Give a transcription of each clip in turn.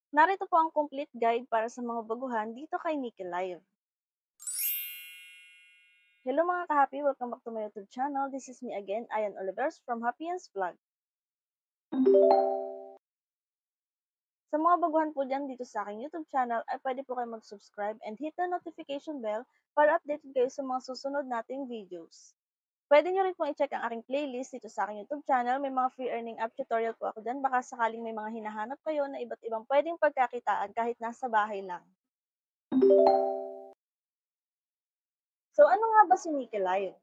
Narito po ang complete guide para sa mga baguhan dito kay Nikki Live. Hello mga ka-happy! Welcome back to my YouTube channel. This is me again, Ayan Olivers from Happy Vlog. Sa mga baguhan po dyan dito sa aking YouTube channel ay pwede po kayo mag-subscribe and hit the notification bell para updated kayo sa mga susunod nating videos. Pwede nyo rin pong i-check ang aking playlist dito sa aking YouTube channel. May mga free earning app tutorial po ako dyan. Baka sakaling may mga hinahanap kayo na iba't ibang pwedeng pagkakitaan kahit nasa bahay lang. So ano nga ba si Nikki Live?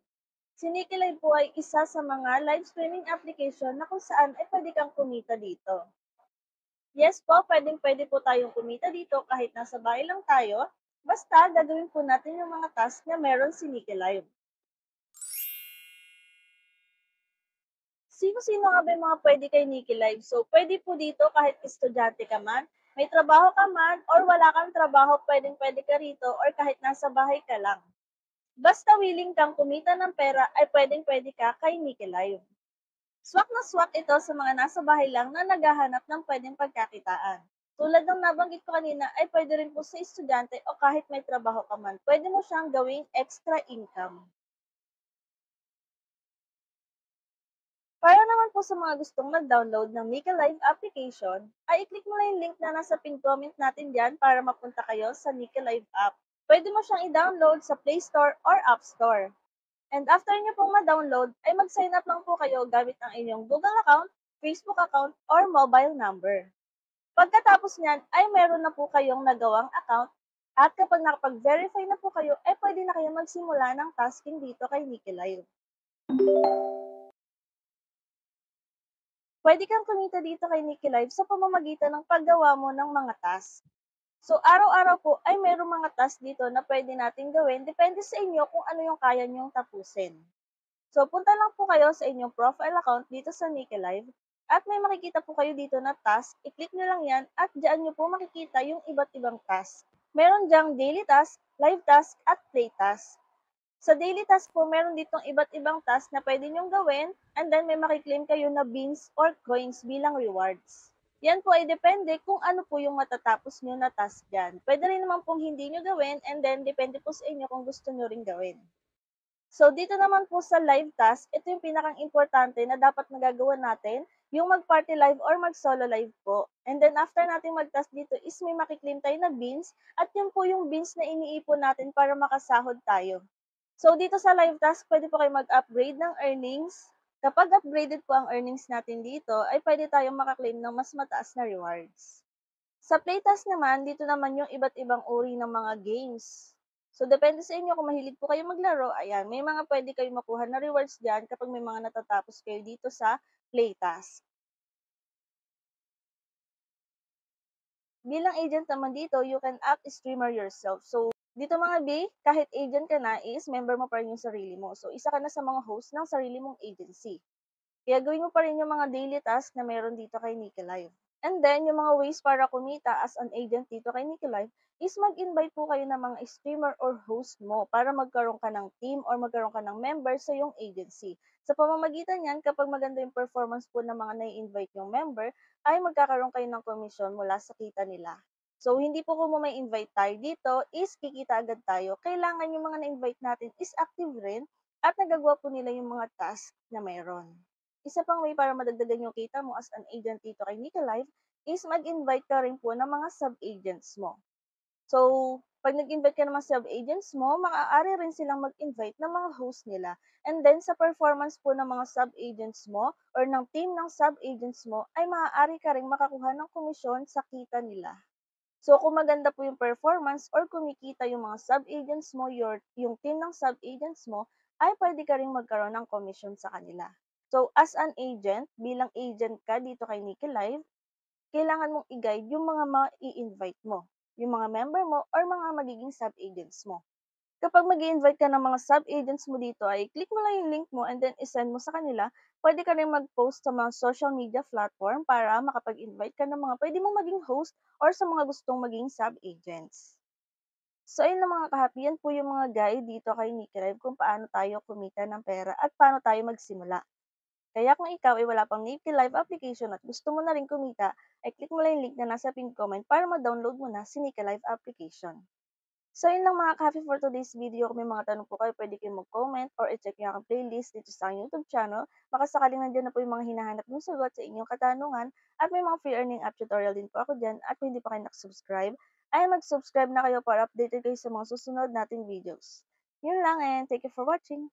Si Nikki Live po ay isa sa mga live streaming application na kung saan ay pwede kang kumita dito. Yes po, pwedeng-pwede po tayong kumita dito kahit nasa bahay lang tayo, basta gagawin po natin yung mga task na meron si Nikki Live. Sino-sino nga ba yung mga pwede kay Nikki Live? So, pwede po dito kahit estudyante ka man, may trabaho ka man, or wala kang trabaho, pwedeng-pwede ka rito, or kahit nasa bahay ka lang. Basta willing kang kumita ng pera, ay pwedeng-pwede ka kay Nikki Live. Swak na swak ito sa mga nasa bahay lang na naghahanap ng pwedeng pagkakitaan. Tulad ng nabanggit ko kanina, ay pwede rin po sa estudyante o kahit may trabaho ka man. Pwede mo siyang gawing extra income. Para naman po sa mga gustong mag-download ng Nika Live application, ay i-click mo lang yung link na nasa pin comment natin dyan para mapunta kayo sa Nika Live app. Pwede mo siyang i-download sa Play Store or App Store. And after nyo pong ma-download, ay mag-sign up lang po kayo gamit ang inyong Google account, Facebook account, or mobile number. Pagkatapos niyan, ay meron na po kayong nagawang account at kapag nakapag-verify na po kayo, ay pwede na kayo magsimula ng tasking dito kay Nikki Live. Pwede kang kumita dito kay Nikki Live sa pamamagitan ng paggawa mo ng mga task. So, araw-araw po ay merong mga task dito na pwede natin gawin. Depende sa inyo kung ano yung kaya nyong tapusin. So, punta lang po kayo sa inyong profile account dito sa Nikki Live at may makikita po kayo dito na task. I-click nyo lang yan at dyan nyo po makikita yung iba't ibang task. Meron dyang daily task, live task, at play task. Sa daily task po, meron ditong iba't ibang task na pwede nyong gawin and then may makiklaim kayo na beans or coins bilang rewards. Yan po ay depende kung ano po yung matatapos nyo na task dyan. Pwede rin naman pong hindi nyo gawin and then depende po sa inyo kung gusto nyo rin gawin. So, dito naman po sa live task, ito yung pinakang importante na dapat nagagawa natin, yung mag-party live or mag-solo live po. And then, after natin mag-task dito is may makiklaim tayo na beans at yun po yung beans na iniipon natin para makasahod tayo. So, dito sa live task, pwede po kayo mag-upgrade ng earnings. Kapag upgraded po ang earnings natin dito, ay pwede tayong makaklaim ng mas mataas na rewards. Sa playtest naman, dito naman yung iba't ibang uri ng mga games. So, depende sa inyo kung mahilig po kayo maglaro, ayan, may mga pwede kayo makuha na rewards dyan kapag may mga natatapos kayo dito sa playtest. Bilang agent naman dito, you can act streamer yourself. So, dito mga B, kahit agent ka na, is member mo pa rin yung sarili mo. So, isa ka na sa mga host ng sarili mong agency. Kaya gawin mo pa rin yung mga daily task na meron dito kay Nikki Live. And then, yung mga ways para kumita as an agent dito kay Nikki Live is mag-invite po kayo ng mga streamer or host mo para magkaroon ka ng team or magkaroon ka ng member sa yung agency. Sa pamamagitan yan, kapag maganda yung performance po ng mga nai-invite yung member, ay magkakaroon kayo ng komisyon mula sa kita nila. So, hindi po kung may invite tayo dito, is kikita agad tayo. Kailangan yung mga na-invite natin is active rin at nagagawa po nila yung mga task na meron. Isa pang way para madagdagan yung kita mo as an agent dito kay Nika Live is mag-invite ka rin po ng mga sub-agents mo. So, pag nag-invite ka ng mga sub-agents mo, maaari rin silang mag-invite ng mga host nila. And then, sa performance po ng mga sub-agents mo or ng team ng sub-agents mo, ay maaari ka rin makakuha ng komisyon sa kita nila. So, kung maganda po yung performance or kumikita yung mga sub-agents mo, yung team ng sub-agents mo, ay pwede ka rin magkaroon ng commission sa kanila. So, as an agent, bilang agent ka dito kay Nikki Live, kailangan mong i-guide yung mga ma-i-invite mo, yung mga member mo, or mga magiging sub-agents mo. Kapag mag-invite ka ng mga sub-agents mo dito, ay click mo lang yung link mo and then isend mo sa kanila. Pwede ka rin mag-post sa mga social media platform para makapag-invite ka ng mga pwede mong maging host or sa mga gustong maging sub-agents. So, ayun na mga kahapi, yan po yung mga guide dito kay Nikki Live kung paano tayo kumita ng pera at paano tayo magsimula. Kaya kung ikaw ay wala pang Navy Live application at gusto mo na rin kumita, ay click mo lang yung link na nasa pinned comment para ma-download mo na si Nika Live application. So yun lang mga ka for today's video. Kung may mga tanong po kayo, pwede kayong mag-comment or i-check yung aking playlist dito sa aking YouTube channel. Baka sakaling nandiyan na po yung mga hinahanap ng sagot sa inyong katanungan at may mga free earning app tutorial din po ako dyan at kung hindi pa kayo nakasubscribe, ay mag-subscribe na kayo para updated kayo sa mga susunod nating videos. Yun lang and thank you for watching!